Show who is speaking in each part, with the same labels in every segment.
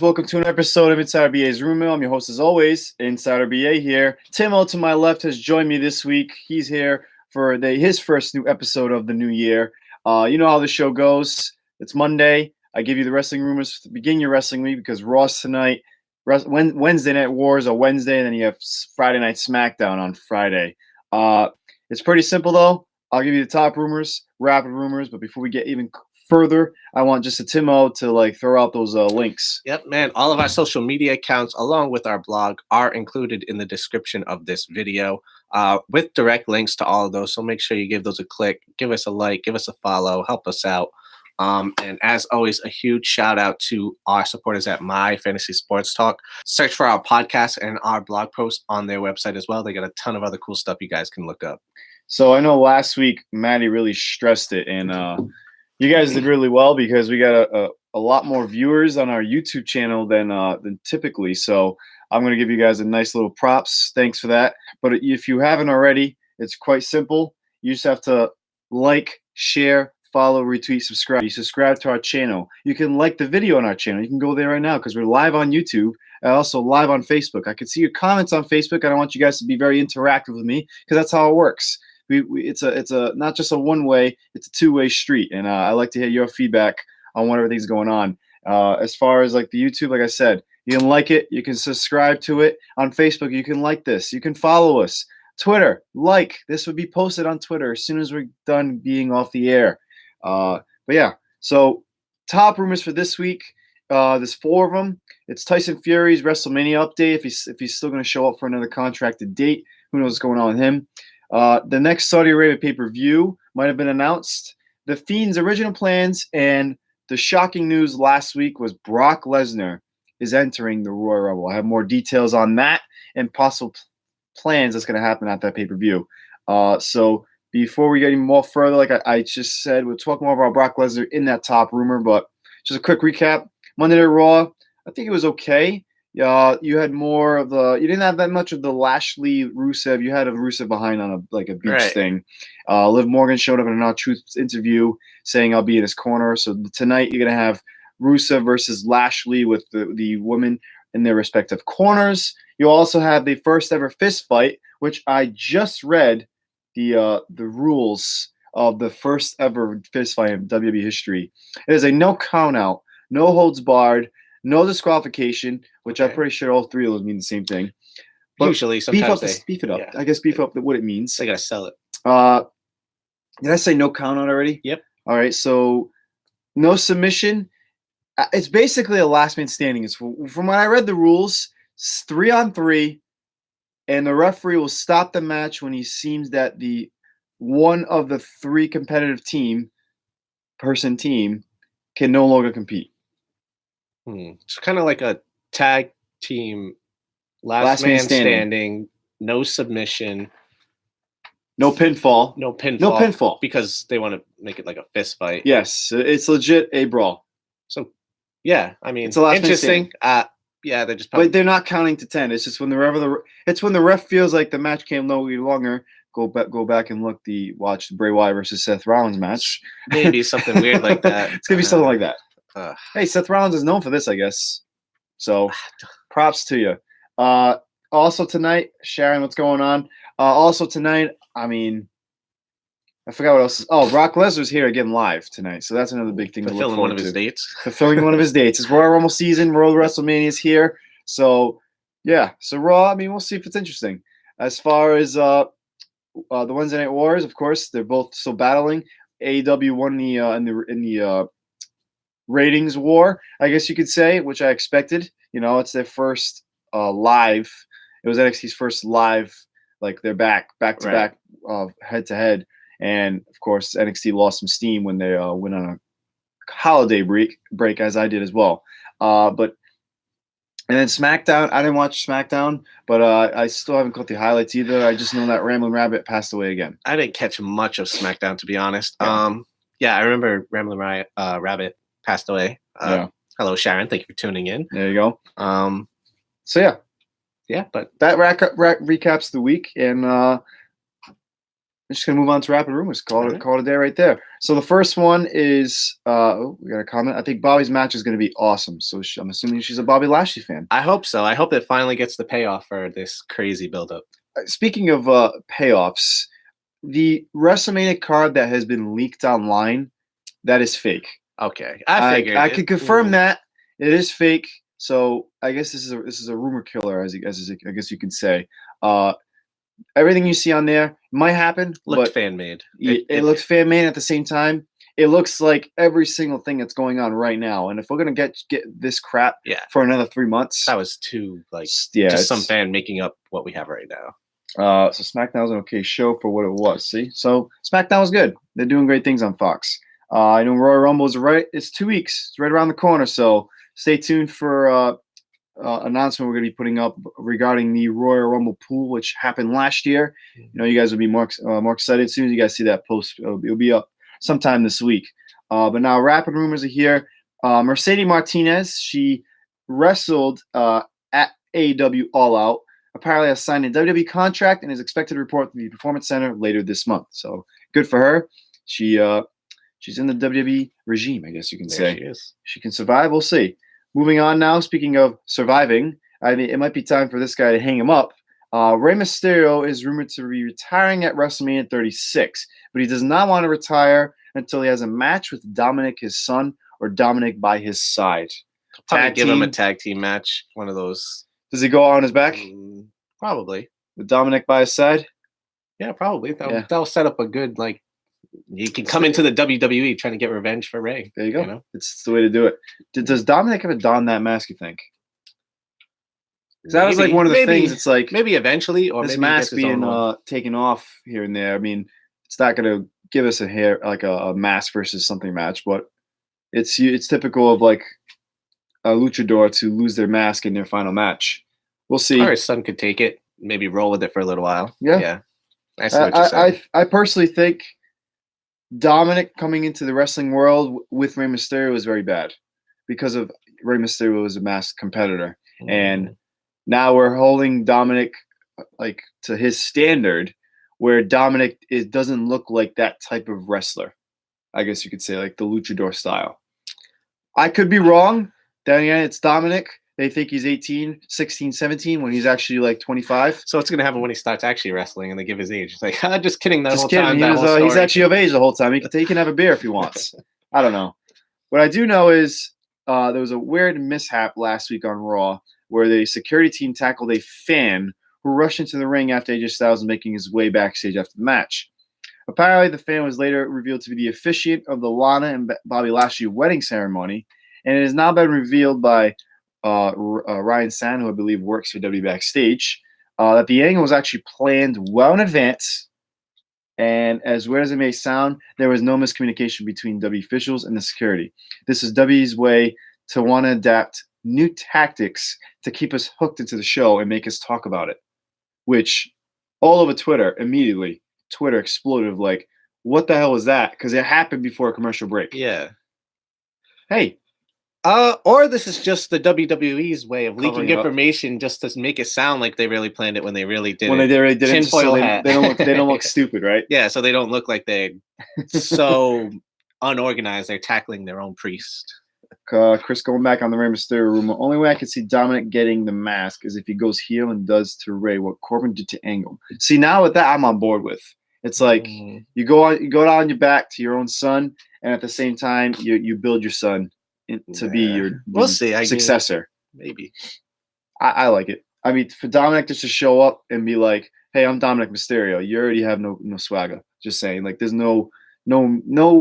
Speaker 1: Welcome to an episode of Insider BA's Room Mill. I'm your host, as always, Insider BA here. Tim-Ohh to my left has joined me this week. He's here for his first new episode of the new year. You know how the show goes. It's Monday. I give you the wrestling rumors to begin your wrestling week because Raw's tonight. Wednesday Night Wars are Wednesday, and then you have Friday Night SmackDown on Friday. It's pretty simple, though. I'll give you the top rumors, rapid rumors, but before we get even further, I want just a Tim-Ohh to throw out those links.
Speaker 2: Yep, man. All of our social media accounts, along with our blog, are included in the description of this video with direct links to all of those. So make sure you give those a click, give us a like, give us a follow, help us out. And as always, a huge shout out to our supporters at My Fantasy Sports Talk. Search for our podcast and our blog post on their website as well. They got a ton of other cool stuff you guys can look up.
Speaker 1: So I know last week Maddie really stressed it, and you guys did really well because we got a lot more viewers on our YouTube channel than typically. So I'm going to give you guys a nice little props. Thanks for that. But if you haven't already, it's quite simple. You just have to like, share, follow, retweet, subscribe. You subscribe to our channel. You can like the video on our channel. You can go there right now because we're live on YouTube and also live on Facebook. I can see your comments on Facebook, and I want you guys to be very interactive with me because that's how it works. It's a not just a one-way, it's a two-way street, and I like to hear your feedback on what everything's going on. As far as like the YouTube, like I said, you can like it, you can subscribe to it. On Facebook, you can like this, you can follow us. Twitter, this would be posted on Twitter as soon as we're done being off the air. But yeah, so top rumors for this week. There's 4 of them. It's Tyson Fury's WrestleMania update. If he's still going to show up for another contracted date, who knows what's going on with him. The next Saudi Arabia pay-per-view might have been announced. The Fiend's original plans, and the shocking news last week was Brock Lesnar is entering the Royal Rumble. I have more details on that and possible plans that's going to happen at that pay-per-view. So before we get even more further, like I just said, we'll talk more about Brock Lesnar in that top rumor, but just a quick recap. Monday Night Raw, I think it was okay. You had more of you didn't have that much of the Lashley Rusev. You had a Rusev behind on a beach thing. Liv Morgan showed up in an R-Truth interview saying I'll be in his corner. So tonight you're going to have Rusev versus Lashley with the women in their respective corners. You also have the first ever fist fight, which I just read the rules of the first ever fist fight in WWE history. It is a no count out, no holds barred, no disqualification, which I'm pretty sure all 3 of those mean the same thing. But
Speaker 2: usually, sometimes
Speaker 1: beef it up.
Speaker 2: Yeah.
Speaker 1: I guess beef up what it means.
Speaker 2: They gotta sell it.
Speaker 1: Did I say no count out already?
Speaker 2: Yep.
Speaker 1: All right. So no submission. It's basically a last man standing. It's from when I read the rules, it's 3-on-3, and the referee will stop the match when he seems that the one of the 3 competitive team can no longer compete.
Speaker 2: It's kind of like a tag team, last man standing, no submission,
Speaker 1: no pinfall,
Speaker 2: because they want to make it like a fist fight.
Speaker 1: Yes, it's legit a brawl.
Speaker 2: So, yeah, I mean,
Speaker 1: it's a last
Speaker 2: interesting. Yeah, they're just.
Speaker 1: But they're not counting to 10. It's just when the ref feels like the match can't no longer. Go back and watch the Bray Wyatt versus Seth Rollins match.
Speaker 2: Maybe something weird like that.
Speaker 1: It's gonna be something like that. Hey, Seth Rollins is known for this, I guess. So, props to you. Also tonight, Sharon, what's going on? Also tonight, I mean, I forgot what else. Brock Lesnar's here again live tonight, so that's another big thing to look forward to. Fulfilling one of his dates. It's Royal Rumble season. Royal WrestleMania is here. So, yeah. So Raw, I mean, we'll see if it's interesting. As far as the Wednesday Night Wars, of course, they're both still battling. AEW won in the ratings war, I guess you could say, which I expected. You know, it's their first live. It was NXT's first live, like they're back to back, head to head. And of course, NXT lost some steam when they went on a holiday break, as I did as well. And then SmackDown, I didn't watch SmackDown, but I still haven't caught the highlights either. I just know that Ramblin' Rabbit passed away again.
Speaker 2: I didn't catch much of SmackDown, to be honest.
Speaker 1: Yeah.
Speaker 2: I remember Ramblin' Rabbit passed away. Hello, Sharon. Thank you for tuning in.
Speaker 1: There you go.
Speaker 2: Yeah, but
Speaker 1: that recaps the week, and just gonna move on to rapid rumors. Call
Speaker 2: Alright.
Speaker 1: it a day right there. So the first one is we got a comment. I think Bobby's match is gonna be awesome. So I'm assuming she's a Bobby Lashley fan.
Speaker 2: I hope so. I hope it finally gets the payoff for this crazy buildup.
Speaker 1: Speaking of payoffs, the WrestleMania card that has been leaked online, that is fake.
Speaker 2: Okay, I figured.
Speaker 1: I could confirm that it is fake. So I guess this is a rumor killer, as I guess you can say. Everything you see on there might happen,
Speaker 2: Looked
Speaker 1: but
Speaker 2: fan made.
Speaker 1: it looks fan made at the same time. It looks like every single thing that's going on right now. And if we're gonna get this crap for another 3 months,
Speaker 2: That was too just some fan making up what we have right now.
Speaker 1: So SmackDown was an okay show for what it was. See, so SmackDown was good. They're doing great things on Fox. I know Royal Rumble is it's 2 weeks. It's right around the corner. So stay tuned for announcement we're going to be putting up regarding the Royal Rumble pool, which happened last year. You know, you guys will be more excited as soon as you guys see that post. It'll be up sometime this week. But now rapid rumors are here. Mercedes Martinez, she wrestled at AEW All Out. Apparently has signed a WWE contract and is expected to report to the Performance Center later this month. So good for her. She's in the WWE regime, I guess you can say.
Speaker 2: She is.
Speaker 1: She can survive. We'll see. Moving on now, speaking of surviving, I mean, it might be time for this guy to hang him up. Rey Mysterio is rumored to be retiring at WrestleMania 36, but he does not want to retire until he has a match with Dominic, his son, or Dominic by his side.
Speaker 2: Probably give him a tag team match, one of those.
Speaker 1: Does he go on his back?
Speaker 2: Probably.
Speaker 1: With Dominic by his side?
Speaker 2: Yeah, probably. That'll set up a good, he can come into the WWE trying to get revenge for Rey.
Speaker 1: There you go.
Speaker 2: You know?
Speaker 1: It's the way to do it. Does Dominic ever don that mask, you think? Because that was like one of the things. It's like
Speaker 2: maybe eventually, or
Speaker 1: this
Speaker 2: maybe
Speaker 1: mask being taken off here and there. I mean, it's not going to give us a mask versus something match, but it's typical of like a luchador to lose their mask in their final match. We'll see.
Speaker 2: Or his son could take it, maybe roll with it for a little while.
Speaker 1: Yeah.
Speaker 2: I see what you're saying.
Speaker 1: I personally think Dominic coming into the wrestling world with Rey Mysterio is very bad because of Rey Mysterio was a masked competitor. And now we're holding Dominic to his standard where Dominic doesn't look like that type of wrestler. I guess you could say like the luchador style. I could be wrong. Then again, it's Dominic. They think he's 18, 16, 17 when he's actually like 25.
Speaker 2: So what's going to happen when he starts actually wrestling and they give his age? It's like, just kidding.
Speaker 1: He's actually of age the whole time. He can have a beer if he wants. I don't know. What I do know is there was a weird mishap last week on Raw where the security team tackled a fan who rushed into the ring after AJ Styles was making his way backstage after the match. Apparently, the fan was later revealed to be the officiant of the Lana and Bobby Lashley wedding ceremony, and it has now been revealed by Ryan San, who I believe works for W Backstage, that the angle was actually planned well in advance. And as weird as it may sound, there was no miscommunication between W officials and the security. This is W's way to want to adapt new tactics to keep us hooked into the show and make us talk about it. Which all over Twitter, immediately, Twitter exploded of like, what the hell was that? Because it happened before a commercial break.
Speaker 2: Yeah.
Speaker 1: Hey.
Speaker 2: Or this is just the WWE's way of leaking information just to make it sound like they really planned it when they really didn't.
Speaker 1: When they really didn't,
Speaker 2: tinfoil hat.
Speaker 1: They don't look stupid, right?
Speaker 2: Yeah, so they don't look like they're so unorganized. They're tackling their own priest.
Speaker 1: Chris going back on the Rey Mysterio rumor. Only way I can see Dominic getting the mask is if he goes heel and does to Rey what Corbin did to Angle. See, now with that, I'm on board with. It's like you go down your back to your own son, and at the same time, you build your son to be your successor.
Speaker 2: Maybe.
Speaker 1: I like it. I mean, for Dominic just to show up and be like, "Hey, I'm Dominic Mysterio. You already have no swagger." Just saying, like, there's no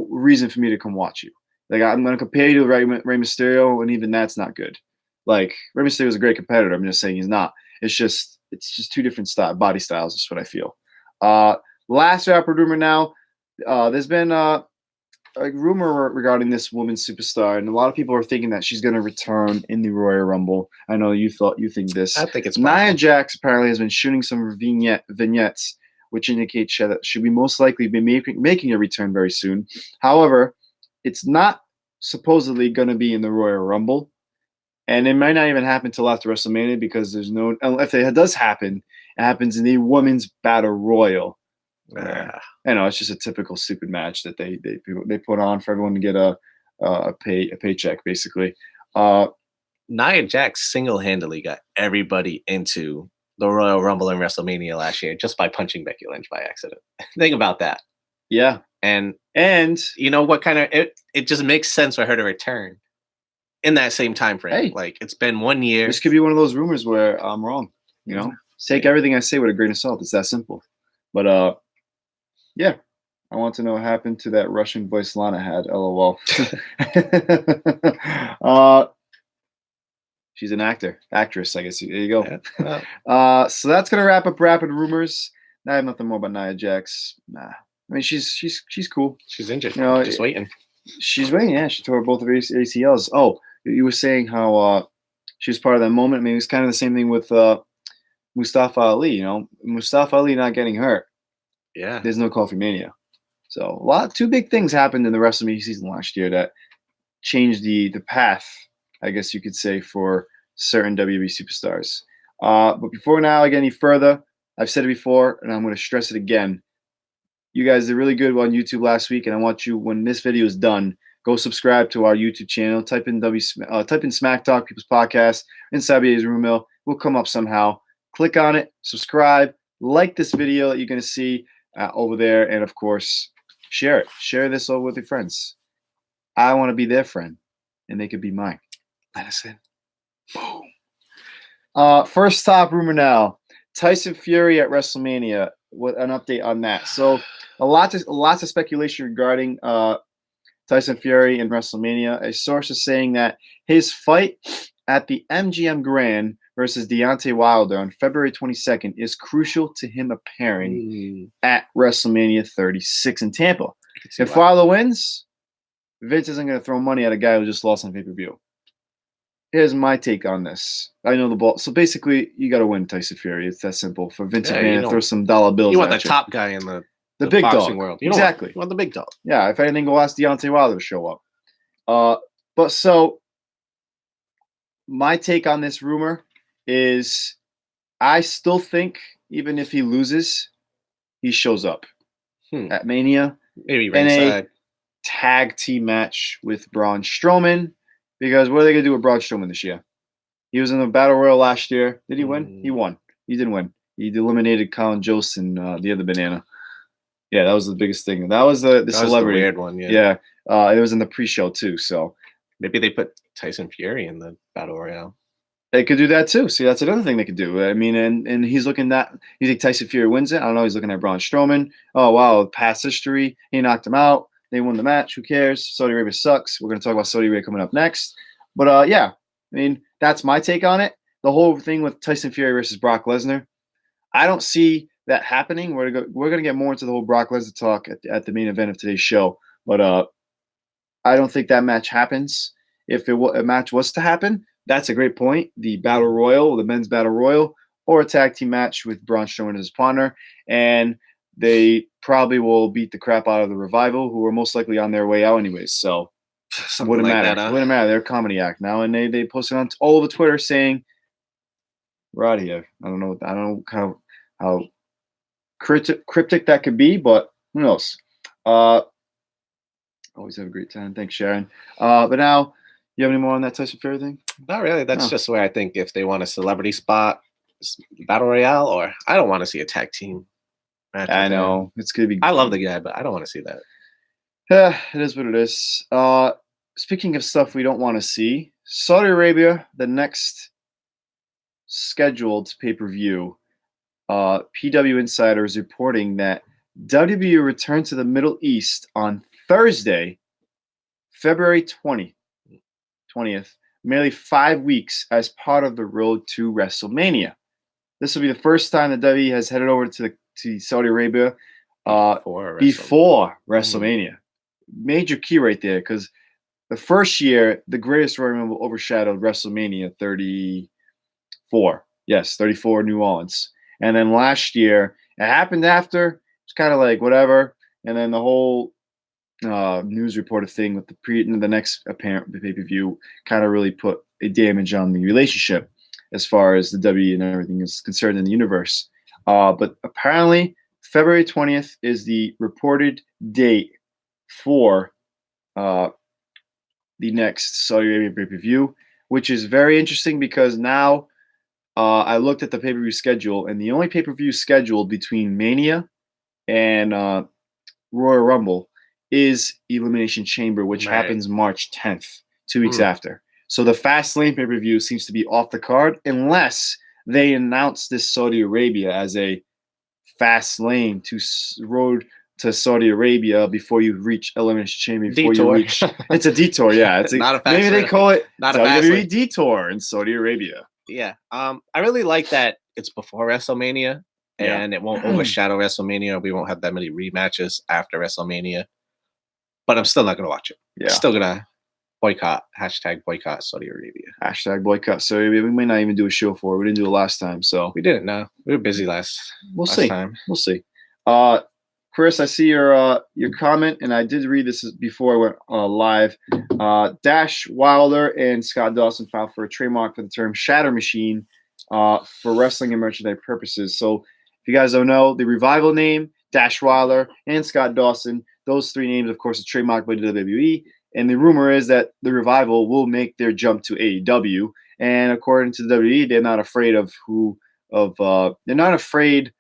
Speaker 1: reason for me to come watch you. Like, I'm going to compare you to Rey Mysterio, and even that's not good. Like, Rey Mysterio is a great competitor. I'm just saying he's not. It's just two different body styles. That's what I feel. Last rapid rumor now. There's been a rumor regarding this women's superstar, and a lot of people are thinking that she's going to return in the Royal Rumble. I know you think this.
Speaker 2: I think it's
Speaker 1: Nia Jax apparently has been shooting some vignettes, which indicate that she'll be most likely be making a return very soon. However, it's not supposedly going to be in the Royal Rumble, and it might not even happen till after WrestleMania because there's no. If it does happen, it happens in the Women's Battle Royal,
Speaker 2: Ah.
Speaker 1: I know it's just a typical stupid match that they put on for everyone to get a paycheck, basically.
Speaker 2: Nia Jax single-handedly got everybody into the Royal Rumble and WrestleMania last year just by punching Becky Lynch by accident. Think about that.
Speaker 1: Yeah,
Speaker 2: And
Speaker 1: and
Speaker 2: you know what kind of it just makes sense for her to return in that same time frame.
Speaker 1: Hey.
Speaker 2: Like it's been 1 year.
Speaker 1: this could be one of those rumors where I'm wrong. You know, take everything I say with a grain of salt. It's that simple. But yeah. I want to know what happened to that Russian voice Lana had. LOL. She's an actress, I guess. There you go.
Speaker 2: Yeah.
Speaker 1: So that's gonna wrap up rapid rumors. I have nothing more about Nia Jax. Nah, I mean she's cool.
Speaker 2: She's injured.
Speaker 1: You know,
Speaker 2: just waiting.
Speaker 1: She's waiting. Yeah, she tore both of her ACLs. Oh, you were saying how she was part of that moment. I mean, it was kind of the same thing with Mustafa Ali. You know, Mustafa Ali not getting hurt.
Speaker 2: Yeah.
Speaker 1: There's no Coffee Mania. So two big things happened in the WrestleMania season last year that changed the path, I guess you could say, for certain WWE superstars. But before now I get any further, I've said it before, and I'm going to stress it again. You guys did really good on YouTube last week, and I want you, when this video is done, go subscribe to our YouTube channel. Type in SmackTalk, People's Podcast, and Sabier's Room Mill. We'll come up somehow. Click on it, subscribe, like this video that you're going to see over there, and of course, share it. Share this over with your friends. I want to be their friend, and they could be mine.
Speaker 2: Let us in.
Speaker 1: Boom. First top rumor now: Tyson Fury at WrestleMania. What an update on that? So, lots of speculation regarding Tyson Fury and WrestleMania. A source is saying that his fight at the MGM Grand versus Deontay Wilder on February 22nd is crucial to him appearing at WrestleMania 36 in Tampa. If Wilder wins, Vince isn't going to throw money at a guy who just lost on pay-per-view. Here's my take on this. I know the ball. So basically, you got to win Tyson Fury. It's that simple. For Vince McMahon to throw some dollar bills.
Speaker 2: You want the top guy in the
Speaker 1: big
Speaker 2: boxing
Speaker 1: dog
Speaker 2: world.
Speaker 1: Exactly.
Speaker 2: You want the big dog.
Speaker 1: Yeah. If anything, go ask Deontay Wilder to show up. But so my take on this rumor is, I still think even if he loses, he shows up at Mania.
Speaker 2: Maybe ringside.
Speaker 1: In a tag team match with Braun Strowman. Because what are they going to do with Braun Strowman this year? He was in the Battle Royal last year. Did he win? He won. He didn't win. He eliminated Colin Jost and the other banana. Yeah, that was the biggest thing. That was the celebrity.
Speaker 2: Was the weird one, yeah.
Speaker 1: It was in the pre-show too. So
Speaker 2: maybe they put Tyson Fury in the Battle Royale.
Speaker 1: They could do that too. See, that's another thing they could do. I mean, and he's looking at. You think Tyson Fury wins it? I don't know. He's looking at Braun Strowman. Oh wow, past history. He knocked him out. They won the match. Who cares? Saudi Arabia sucks. We're going to talk about Saudi Arabia coming up next. But yeah, I mean, that's my take on it. The whole thing with Tyson Fury versus Brock Lesnar, I don't see that happening. We're going to get more into the whole Brock Lesnar talk at the main event of today's show. But I don't think that match happens. If a match was to happen, that's a great point. The Battle Royal, the men's Battle Royal, or a tag team match with Braun Strowman as his partner. And they probably will beat the crap out of the Revival, who are most likely on their way out anyways. So wouldn't matter. Wouldn't matter. They're a comedy act now, and they posted on all over Twitter saying, "We're out of here." I don't know how cryptic that could be, but who knows? Always have a great time. Thanks, Sharon. But now, you have any more on that Tyson Fury thing?
Speaker 2: Not really. That's just where I think if they want a celebrity spot, Battle Royale, or I don't want to see a tag team match.
Speaker 1: I know. It's going to be.
Speaker 2: I love the guy, but I don't want to see that.
Speaker 1: It is what it is. Speaking of stuff we don't want to see, Saudi Arabia, the next scheduled pay-per-view, PW Insider is reporting that WWE returned to the Middle East on Thursday, February 20th, merely 5 weeks as part of the road to WrestleMania. This will be the first time that WWE has headed over to Saudi Arabia before WrestleMania. Major key right there, because the first year, the Greatest Royal Rumble overshadowed WrestleMania 34. Yes, 34 New Orleans. And then last year, it happened after. It's kind of like whatever. And then the whole news reporter thing with the next apparent pay-per-view kind of really put a damage on the relationship as far as the WWE and everything is concerned in the universe. But apparently, February 20th is the reported date for the next Saudi Arabia pay-per-view, which is very interesting because now I looked at the pay-per-view schedule, and the only pay-per-view scheduled between Mania and Royal Rumble is Elimination Chamber, which happens March 10th, 2 weeks after. So the Fastlane pay-per-view seems to be off the card unless they announce this Saudi Arabia as a Fastlane to road to Saudi Arabia before you reach Elimination Chamber. Before you reach, it's a detour. Yeah, it's
Speaker 2: not a
Speaker 1: maybe they call it
Speaker 2: not a
Speaker 1: WWE detour in Saudi Arabia.
Speaker 2: Yeah, I really like that it's before WrestleMania, and it won't overshadow WrestleMania. We won't have that many rematches after WrestleMania, but I'm still not gonna watch it.
Speaker 1: Yeah,
Speaker 2: still gonna boycott. #boycott Saudi Arabia.
Speaker 1: #boycott Saudi Arabia. We may not even do a show for it. We didn't do it last time, so
Speaker 2: we didn't. No, we were busy last.
Speaker 1: We'll
Speaker 2: last
Speaker 1: see.
Speaker 2: Time.
Speaker 1: We'll see. Chris, I see your comment, and I did read this before I went live. Dash Wilder and Scott Dawson filed for a trademark for the term "shatter machine" for wrestling and merchandise purposes. So, if you guys don't know, the Revival name, Dash Wilder and Scott Dawson, those three names, of course, are trademarked by the WWE. And the rumor is that the Revival will make their jump to AEW. And according to the WWE, they're not afraid they're not afraid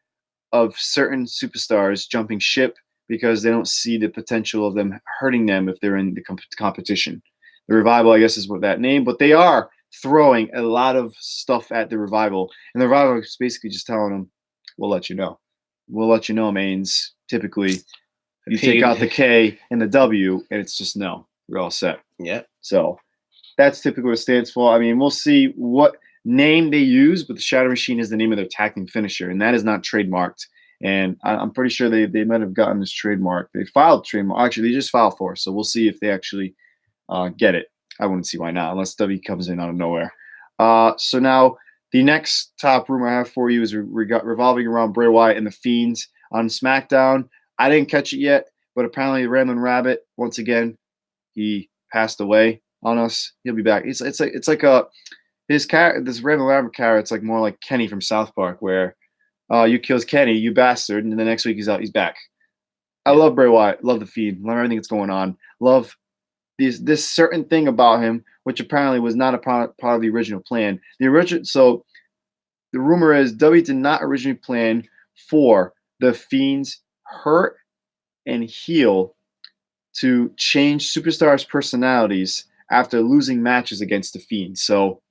Speaker 1: of certain superstars jumping ship because they don't see the potential of them hurting them if they're in the competition. The Revival, I guess, is what that name, but they are throwing a lot of stuff at the Revival, and the Revival is basically just telling them, "We'll let you know. We'll let you know." Means typically you take out the K and the W, and it's just no. We're all set.
Speaker 2: Yeah.
Speaker 1: So that's typically what it stands for. I mean, we'll see what name they use, but the Shatter Machine is the name of their tag team finisher, and that is not trademarked. And I'm pretty sure they might have gotten this trademark. They filed trademark. Actually, they just filed for it, so we'll see if they actually get it. I wouldn't see why not, unless W comes in out of nowhere. So now the next top rumor I have for you is revolving around Bray Wyatt and the Fiend on SmackDown. I didn't catch it yet, but apparently the Ramblin' Rabbit, once again, he passed away on us. He'll be back. It's like his character, this Ramblin' Rabbit character. It's like more like Kenny from South Park, where you kills Kenny, you bastard, and the next week he's back. I love Bray Wyatt, love the Fiend, love everything that's going on, love this certain thing about him, which apparently was not a part of the original plan. So the rumor is W did not originally plan for the Fiend's hurt and heel to change superstars' personalities after losing matches against the Fiend. So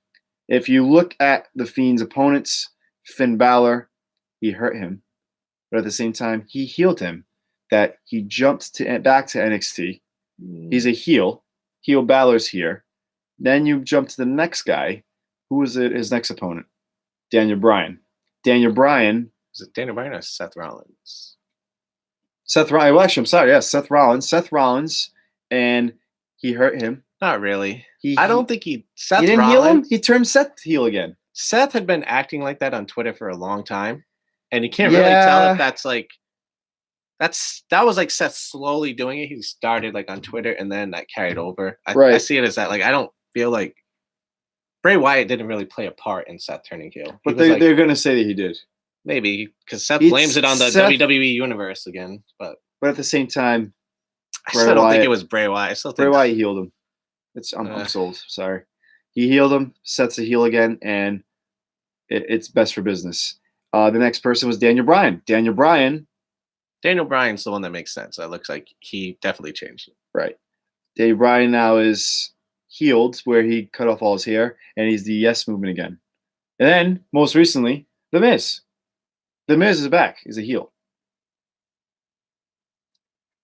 Speaker 1: if you look at the Fiend's opponents, Finn Balor, he hurt him, but at the same time, he healed him. That he jumped back to NXT. He's a heel. Heel Balor's here. Then you jump to the next guy. Who was his next opponent? Daniel Bryan. Daniel Bryan.
Speaker 2: Is it Daniel Bryan or Seth Rollins?
Speaker 1: Seth Rollins. Well, actually, I'm sorry. Yes, Seth Rollins. Seth Rollins, and he hurt him.
Speaker 2: Not really. I don't think Seth
Speaker 1: he didn't
Speaker 2: Rollins,
Speaker 1: heal him. He turned Seth heel again.
Speaker 2: Seth had been acting like that on Twitter for a long time, and you can't really tell if that's like that was like Seth slowly doing it. He started like on Twitter, and then that carried over. I see it as that. Like I don't feel like Bray Wyatt didn't really play a part in Seth turning heel.
Speaker 1: But they're gonna say that he did.
Speaker 2: Maybe because Seth blames it on the WWE universe again, but
Speaker 1: at the same time,
Speaker 2: I still don't think it was Bray Wyatt. I still think
Speaker 1: Bray Wyatt healed him. I'm sold. Sorry, he healed him. Seth's a heel again, and it's best for business. The next person was Daniel Bryan. Daniel Bryan's
Speaker 2: the one that makes sense. It looks like he definitely changed it.
Speaker 1: Right. Daniel Bryan now is healed, where he cut off all his hair, and he's the Yes Movement again. And then, most recently, The Miz. The Miz is back. He's a heel.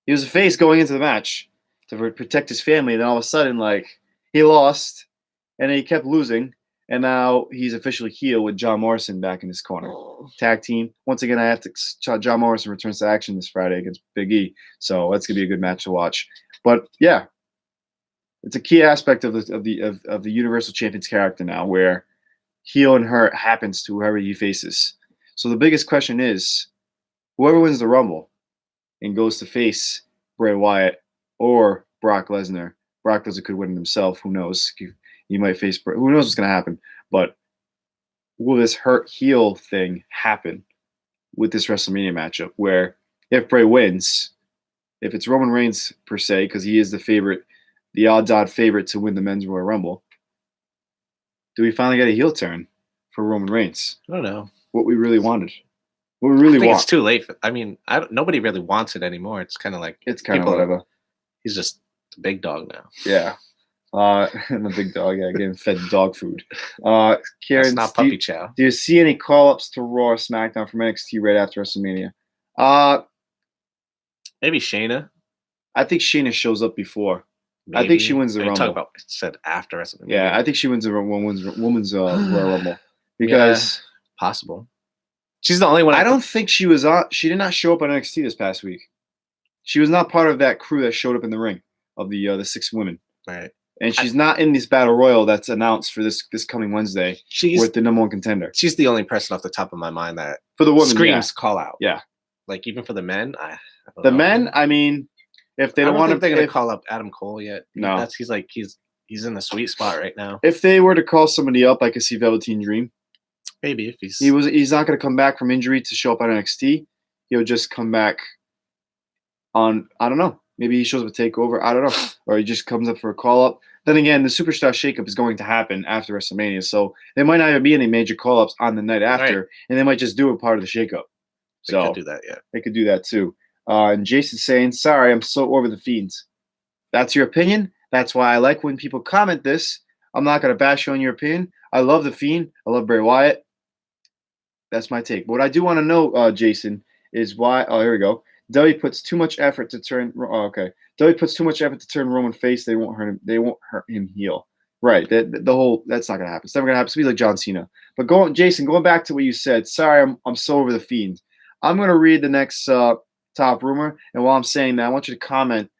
Speaker 1: He was a face going into the match to protect his family. Then all of a sudden, he lost, and then he kept losing, and now he's officially heel with John Morrison back in his corner. Tag team. Once again, I have to. John Morrison returns to action this Friday against Big E, so that's gonna be a good match to watch. But yeah, it's a key aspect of the Universal Champion's character now, where heel and hurt happens to whoever he faces. So the biggest question is, whoever wins the Rumble and goes to face Bray Wyatt or Brock Lesnar. Brock Lesnar could win it himself. Who knows? He might face Bray. Who knows what's going to happen? But will this hurt heel thing happen? with this WrestleMania matchup, where if Bray wins, if it's Roman Reigns per se, because he is the favorite, the odds-on favorite to win the Men's Royal Rumble, do we finally get a heel turn for Roman Reigns?
Speaker 2: I don't know.
Speaker 1: What we really wanted. What we really
Speaker 2: I think
Speaker 1: want.
Speaker 2: it's too late. I mean, nobody really wants it anymore. It's kind of like
Speaker 1: It's kind of whatever.
Speaker 2: He's just the big dog now.
Speaker 1: Yeah. I'm a big dog. Yeah, getting fed dog food. Karen,
Speaker 2: That's not puppy chow.
Speaker 1: Do you see any call-ups to Raw or SmackDown from NXT right after WrestleMania?
Speaker 2: Maybe Shayna.
Speaker 1: I think Shayna shows up before.
Speaker 2: Maybe.
Speaker 1: I think she wins the Rumble.
Speaker 2: Talk about it said after WrestleMania.
Speaker 1: Yeah, I think she wins the women's Royal Rumble because
Speaker 2: possible. She's the only one.
Speaker 1: I don't think she was on. She did not show up on NXT this past week. She was not part of that crew that showed up in the ring of the 6 women.
Speaker 2: Right.
Speaker 1: And she's not in this battle royal that's announced for this coming Wednesday with the number 1 contender.
Speaker 2: She's the only person off the top of my mind that
Speaker 1: for the women
Speaker 2: screams call out.
Speaker 1: Yeah.
Speaker 2: Like even for the men,
Speaker 1: men. I mean, if they don't want to,
Speaker 2: they're going to call up Adam Cole yet.
Speaker 1: No,
Speaker 2: he's in the sweet spot right now.
Speaker 1: If they were to call somebody up, I could see Velveteen Dream.
Speaker 2: Maybe if he's
Speaker 1: not going to come back from injury to show up on NXT. He'll just come back on. I don't know. Maybe he shows up a takeover. I don't know. Or he just comes up for a call-up. Then again, the Superstar shakeup is going to happen after WrestleMania. So there might not even be any major call-ups on the night after. Right. And they might just do a part of the shakeup.
Speaker 2: They could do that, yeah.
Speaker 1: They could do that, too. And Jason's saying, sorry, I'm so over the Fiends. That's your opinion. That's why I like when people comment this. I'm not going to bash you on your opinion. I love the Fiend. I love Bray Wyatt. That's my take. But what I do want to know, Jason, is why – oh, here we go. W puts too much effort to turn. Oh, okay. W puts too much effort to turn Roman face. They won't hurt him. They won't hurt him heel. Right. That's not gonna happen. It's never gonna happen. It's gonna be like John Cena. But Jason, going back to what you said. Sorry, I'm so over the Fiend. I'm gonna read the next top rumor, and while I'm saying that, I want you to comment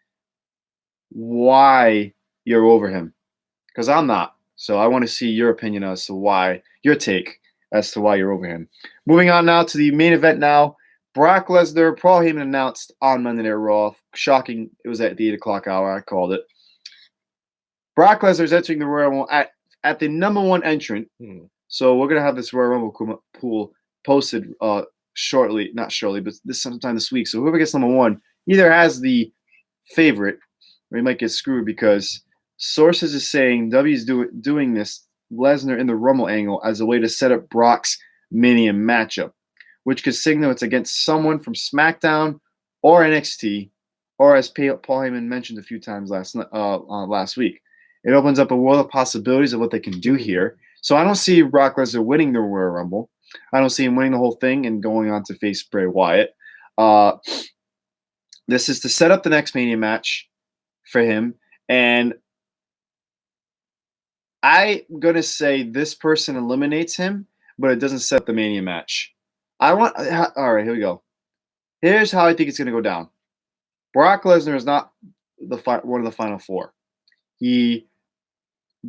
Speaker 1: why you're over him, because I'm not. So I want to see your opinion as to why, your take as to why you're over him. Moving on now to the main event now. Brock Lesnar, Paul Heyman announced on Monday Night Raw. Shocking. It was at the 8 o'clock hour. I called it. Brock Lesnar is entering the Royal Rumble at the number 1 entrant. So we're going to have this Royal Rumble pool posted shortly. Not shortly, but sometime this week. So whoever gets number 1 either has the favorite or he might get screwed because sources is saying W is doing this Lesnar in the Rumble angle as a way to set up Brock's Mania matchup, which could signal it's against someone from SmackDown or NXT, or as Paul Heyman mentioned a few times last week. It opens up a world of possibilities of what they can do here. So I don't see Brock Lesnar winning the Royal Rumble. I don't see him winning the whole thing and going on to face Bray Wyatt. This is to set up the next Mania match for him. And I'm going to say this person eliminates him, but it doesn't set the Mania match. All right, here we go. Here's how I think it's going to go down. Brock Lesnar is not one of the final 4. He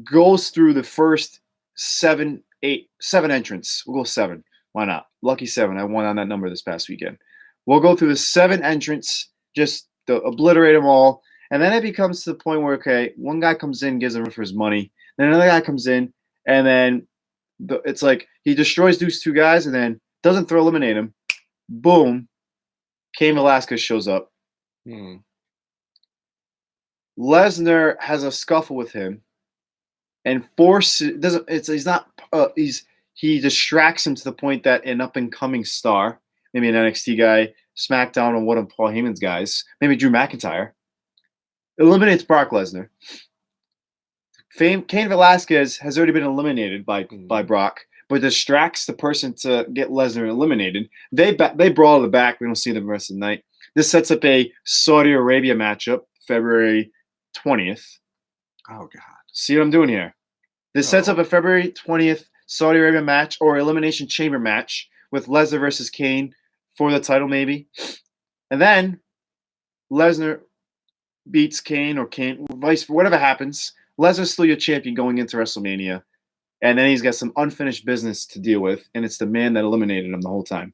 Speaker 1: goes through the first 7 entrants. We'll go 7. Why not? Lucky 7. I won on that number this past weekend. We'll go through the 7 entrants, just to obliterate them all. And then it becomes to the point where, okay, one guy comes in, gives him for his money. Then another guy comes in, and then it's like he destroys these 2 guys and then doesn't eliminate him. Boom. Cain Velasquez shows up. Lesnar has a scuffle with him and he distracts him to the point that an up and coming star, maybe an NXT guy, SmackDown, or one of Paul Heyman's guys, maybe Drew McIntyre, eliminates Brock Lesnar. Cain Velasquez has already been eliminated by Brock, but distracts the person to get Lesnar eliminated. They brawl to the back. We don't see them the rest of the night. This sets up a Saudi Arabia matchup, February 20th.
Speaker 2: Oh, God.
Speaker 1: See what I'm doing here? This sets up a February 20th Saudi Arabia match or Elimination Chamber match with Lesnar versus Cain for the title, maybe. And then Lesnar beats Cain or Cain, whatever happens. Lesnar's still your champion going into WrestleMania. And then he's got some unfinished business to deal with, and it's the man that eliminated him the whole time.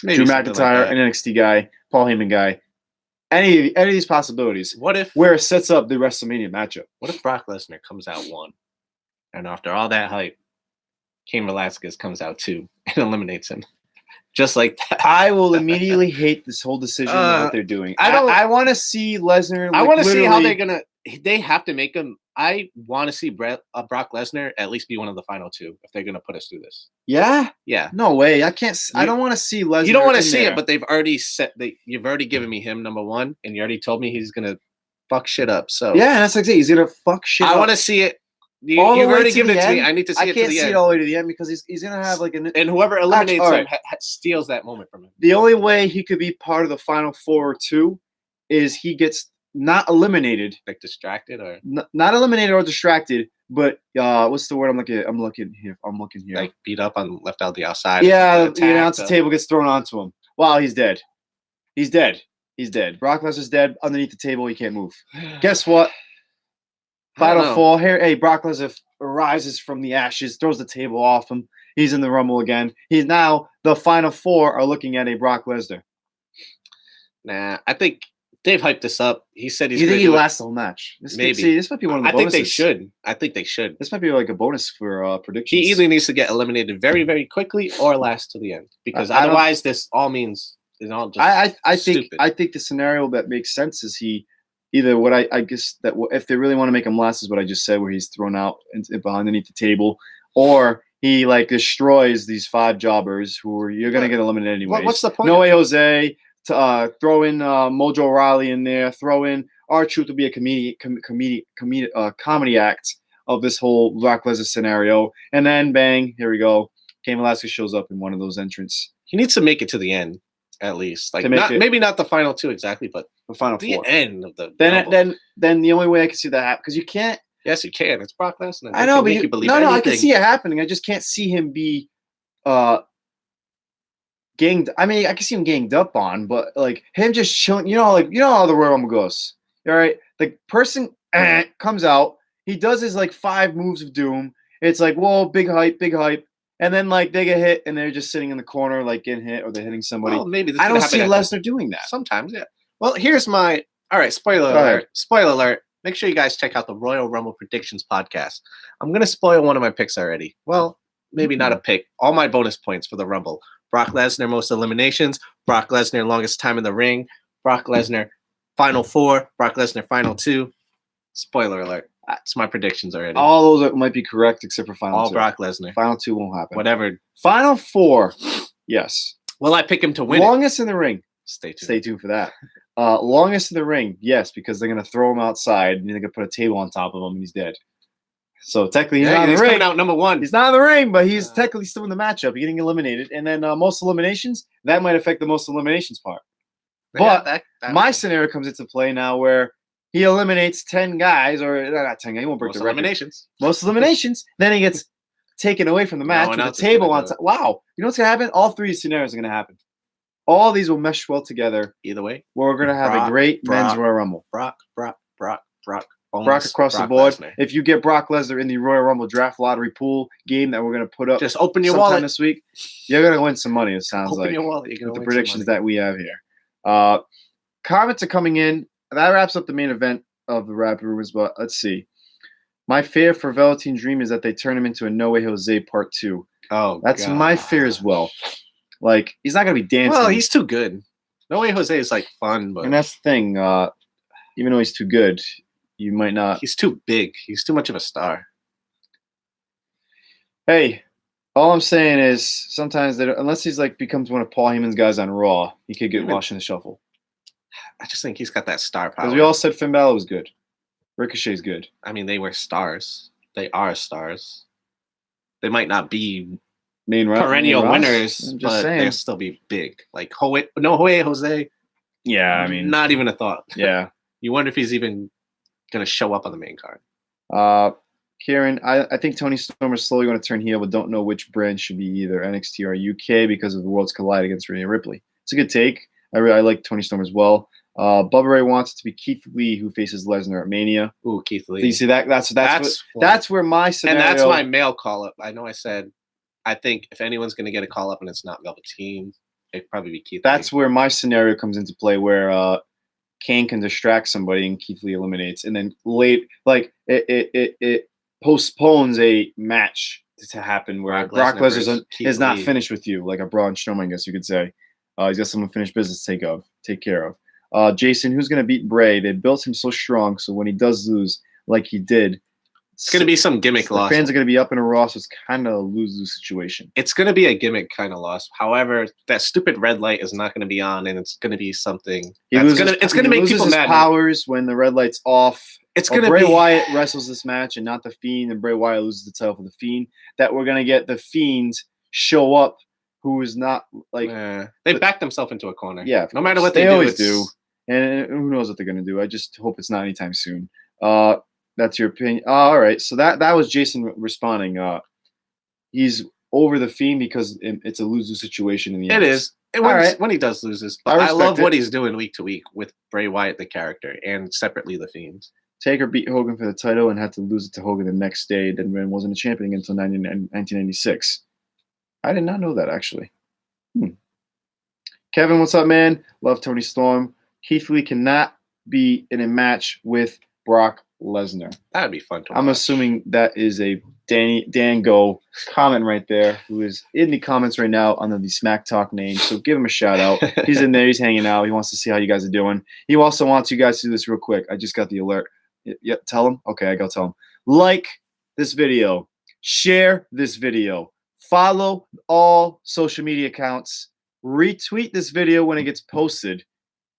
Speaker 1: Maybe Drew McIntyre, an NXT guy, Paul Heyman guy. Any of these possibilities.
Speaker 2: What if
Speaker 1: where it sets up the WrestleMania matchup?
Speaker 2: What if Brock Lesnar comes out 1, and after all that hype, Cain Velasquez comes out 2 and eliminates him? just like that.
Speaker 1: I will immediately hate this whole decision of what they're doing. I want to see Lesnar.
Speaker 2: I want to see how they're gonna. They have to make him. I want to see Brock Lesnar at least be one of the final two if they're gonna put us through this.
Speaker 1: Yeah.
Speaker 2: Yeah.
Speaker 1: No way. I can't. I don't want to see Lesnar.
Speaker 2: You don't want to see it, but they've already set. You've already given me him number one, and you already told me he's gonna fuck shit up. So
Speaker 1: yeah, that's like he's gonna fuck shit up.
Speaker 2: I want to see it. You've already given it to me. I need to see it to the end. I
Speaker 1: can't see it all the way to the end because he's gonna have like
Speaker 2: and whoever eliminates him steals that moment from him.
Speaker 1: The only way he could be part of the final 4 or 2 is he gets not eliminated,
Speaker 2: like distracted or
Speaker 1: not eliminated or distracted, but what's the word I'm looking here,
Speaker 2: like beat up on left out the outside.
Speaker 1: Yeah, the announce table gets thrown onto him. Wow, he's dead. He's dead. Brock Lesnar's dead underneath the table. He can't move. Guess what? Final 4 here. Hey, Brock Lesnar rises from the ashes, throws the table off him. He's in the Rumble again. He's now the final 4 are looking at a Brock Lesnar.
Speaker 2: Nah, I think they've hyped this up. He said he's.
Speaker 1: You think he lasts the whole match?
Speaker 2: Maybe.
Speaker 1: This might be one of the
Speaker 2: bonuses.
Speaker 1: I think they should. This might be like a bonus for predictions.
Speaker 2: He either needs to get eliminated very, very quickly or last to the end because otherwise, this all means it's all just.
Speaker 1: I think the scenario that makes sense is he. Either what I guess that if they really want to make him last is what I just said, where he's thrown out underneath the table, or he like destroys these 5 jobbers who you're gonna get eliminated anyway.
Speaker 2: What's the point?
Speaker 1: No way, Jose. Throw in Mojo Rawley in there. Throw in R-Truth to be a comedy act of this whole Brock Lesnar scenario, and then bang, here we go. Cain Velasquez shows up in one of those entrants.
Speaker 2: He needs to make it to the end. At least, like maybe not the final 2 exactly, but
Speaker 1: the final 4.
Speaker 2: End of the
Speaker 1: then the only way I can see that happen because you can't.
Speaker 2: Yes, you can. It's Brock Lesnar.
Speaker 1: I know, but I can see it happening. I just can't see him be ganged. I mean, I can see him ganged up on, but like him just chilling. You know how the Royal Rumble goes. All right, the person comes out. He does his like 5 moves of doom. It's like whoa, big hype. And then, like, they get hit, and they're just sitting in the corner, like, getting hit, or they're hitting somebody.
Speaker 2: Well, maybe
Speaker 1: I don't see Lesnar doing that.
Speaker 2: Sometimes, yeah. Well, here's my... All right, spoiler alert. Spoiler alert. Make sure you guys check out the Royal Rumble Predictions podcast. I'm going to spoil one of my picks already. Well, maybe not a pick. All my bonus points for the Rumble. Brock Lesnar, most eliminations. Brock Lesnar, longest time in the ring. Brock Lesnar, final 4. Brock Lesnar, final 2. Spoiler alert. That's my predictions already.
Speaker 1: All those might be correct except for final 2.
Speaker 2: All Brock Lesnar.
Speaker 1: Final 2 won't happen.
Speaker 2: Whatever.
Speaker 1: Final 4, yes.
Speaker 2: Will I pick him to win?
Speaker 1: Longest in the ring.
Speaker 2: Stay tuned.
Speaker 1: Stay tuned for that. Longest in the ring, yes, because they're going to throw him outside and they're going to put a table on top of him and he's dead. So technically he's not in the ring.
Speaker 2: Coming out number 1.
Speaker 1: He's not in the ring, but he's technically still in the matchup. He's getting eliminated. And then most eliminations, that might affect the most eliminations part. But my scenario comes into play now where he eliminates 10 guys, or not 10 guys. He won't break the record. Most eliminations. Then he gets taken away from the match with the table on top. Wow. You know what's going to happen? All 3 scenarios are going to happen. All these will mesh well together.
Speaker 2: Either way.
Speaker 1: We're going to have a great men's Royal Rumble.
Speaker 2: Brock
Speaker 1: Across the board.
Speaker 2: Lesnar.
Speaker 1: If you get Brock Lesnar in the Royal Rumble draft lottery pool game that we're going to put up
Speaker 2: just open your
Speaker 1: sometime
Speaker 2: wallet
Speaker 1: this week, you're going to win some money, it sounds like.
Speaker 2: Open your wallet.
Speaker 1: With the predictions that we have here. Comments are coming in. That wraps up the main event of the Rapid Rumors, but let's see. My fear for Velveteen Dream is that they turn him into a No Way Jose Part 2.
Speaker 2: Oh,
Speaker 1: that's my fear as well. Like, he's not going to be dancing.
Speaker 2: Well, he's too good. No Way Jose is, like, fun, but...
Speaker 1: And that's the thing. Even though he's too good, you might not...
Speaker 2: He's too big. He's too much of a star.
Speaker 1: Hey, all I'm saying is sometimes, unless he's, like, becomes one of Paul Heyman's guys on Raw, he could get lost in the shuffle.
Speaker 2: I just think he's got that star power.
Speaker 1: Because we all said Finn Balor was good. Ricochet's good.
Speaker 2: I mean, they were stars. They are stars. They might not be perennial winners, but they'll still be big. Like No Way Jose.
Speaker 1: Yeah, I mean,
Speaker 2: not even a thought.
Speaker 1: Yeah.
Speaker 2: You wonder if he's even going to show up on the main card.
Speaker 1: Kieran, I think Tony Storm is slowly going to turn heel, but don't know which brand should be either NXT or UK because of the Worlds Collide against Rhea Ripley. It's a good take. I like Tony Storm as well. Bubba Ray wants it to be Keith Lee who faces Lesnar at Mania.
Speaker 2: Ooh, Keith Lee.
Speaker 1: Do you see that? That's where my scenario.
Speaker 2: And that's my male call up. I know I said I think if anyone's going to get a call up and it's not Velveteen, it'd probably be Keith.
Speaker 1: That's where my scenario comes into play, where Kane can distract somebody and Keith Lee eliminates, and then it postpones a match to happen where
Speaker 2: Brock
Speaker 1: Brock
Speaker 2: Lesnar
Speaker 1: Lesnar
Speaker 2: versus Keith
Speaker 1: is not
Speaker 2: Lee.
Speaker 1: finished with you, like a Braun Strowman, I guess you could say. He's got some unfinished business to take care of. Jason, who's going to beat Bray? They built him so strong, so when he does lose, like he did,
Speaker 2: It's going to be some gimmick
Speaker 1: the
Speaker 2: loss.
Speaker 1: fans are going to be up in a Raw, so it's kind of a lose-lose situation.
Speaker 2: It's going to be a gimmick kind of loss. However, that stupid red light is not going to be on, and it's going to be something. It's going to make people mad.
Speaker 1: Powers when the red light's off.
Speaker 2: It's going to
Speaker 1: Bray
Speaker 2: be
Speaker 1: Wyatt wrestles this match and not the Fiend, and Bray Wyatt loses the title for the Fiend. That we're going to get the Fiend show up, who is not like
Speaker 2: they backed themselves into a corner.
Speaker 1: Yeah,
Speaker 2: no matter what
Speaker 1: they
Speaker 2: do,
Speaker 1: always do, and who knows what they're going to do. I just hope it's not anytime soon. That's your opinion. All right, so that was Jason responding. He's over the Fiend because it's a lose-lose situation in the end.
Speaker 2: It is. When he does loses, but I love what he's doing week to week with Bray Wyatt, the character, and separately the Fiend.
Speaker 1: Taker beat Hogan for the title and had to lose it to Hogan the next day. Then wasn't a champion until 1996. I did not know that, actually. Kevin, what's up, man? Love Tony Storm. Keith Lee cannot be in a match with Brock Lesnar.
Speaker 2: That'd be fun to watch.
Speaker 1: I'm assuming that is a Dan Go comment right there, who is in the comments right now under the SmackTalk name. So give him a shout out. He's in there. He's hanging out. He wants to see how you guys are doing. He also wants you guys to do this real quick. I just got the alert. Yep, tell him. Okay, I go tell him. Like this video. Share this video. Follow all social media accounts. Retweet this video when it gets posted.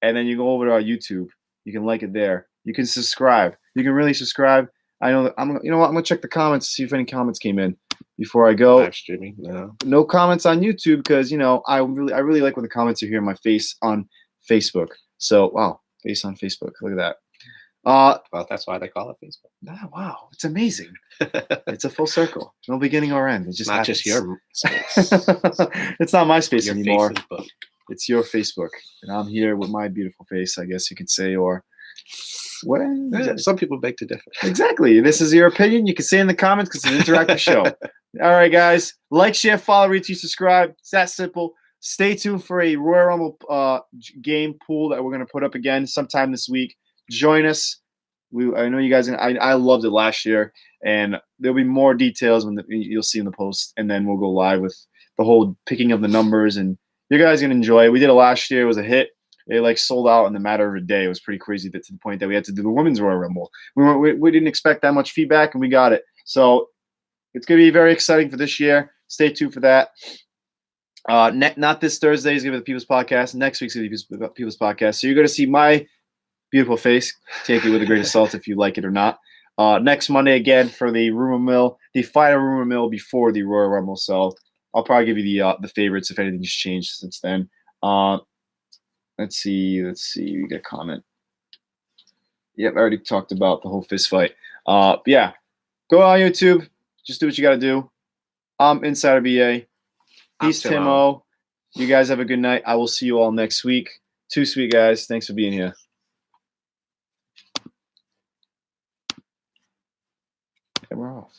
Speaker 1: And then you go over to our YouTube. You can like it there. You can subscribe. You can really subscribe. I know that you know what? I'm gonna check the comments to see if any comments came in before I go.
Speaker 2: Live streaming. No
Speaker 1: comments on YouTube because I really like when the comments are here in my face on Facebook. So wow, face on Facebook. Look at that.
Speaker 2: Well, that's why they call it Facebook.
Speaker 1: Wow, it's amazing. It's a full circle. No beginning or end. It's just
Speaker 2: not
Speaker 1: happens.
Speaker 2: just your space.
Speaker 1: It's not my space
Speaker 2: your
Speaker 1: anymore.
Speaker 2: Facebook.
Speaker 1: It's your Facebook, and I'm here with my beautiful face, I guess you could say, or what?
Speaker 2: Some people beg to differ.
Speaker 1: Exactly. This is your opinion. You can say in the comments because it's an interactive show. All right, guys. Like, share, follow, retweet, subscribe. It's that simple. Stay tuned for a Royal Rumble game pool that we're going to put up again sometime this week. Join us. I know you guys. I loved it last year, and there'll be more details when you'll see in the post, and then we'll go live with the whole picking of the numbers, and you guys are gonna enjoy it. We did it last year. It was a hit. It sold out in the matter of a day. It was pretty crazy to the point that we had to do the women's Royal Rumble. We didn't expect that much feedback, and we got it. So it's gonna be very exciting for this year. Stay tuned for that. Not this Thursday is gonna be the People's Podcast. Next week's gonna be the People's Podcast. So you're gonna see my beautiful face. Take it with a grain of salt if you like it or not. Next Monday again for the rumor mill, the final rumor mill before the Royal Rumble. So I'll probably give you the favorites if anything's changed since then. Let's see. We got a comment. Yep, I already talked about the whole fist fight. Yeah, go on YouTube. Just do what you got to do. I'm Insider BA. He's Tim-Ohh. You guys have a good night. I will see you all next week. Too sweet, guys. Thanks for being here. And we're off.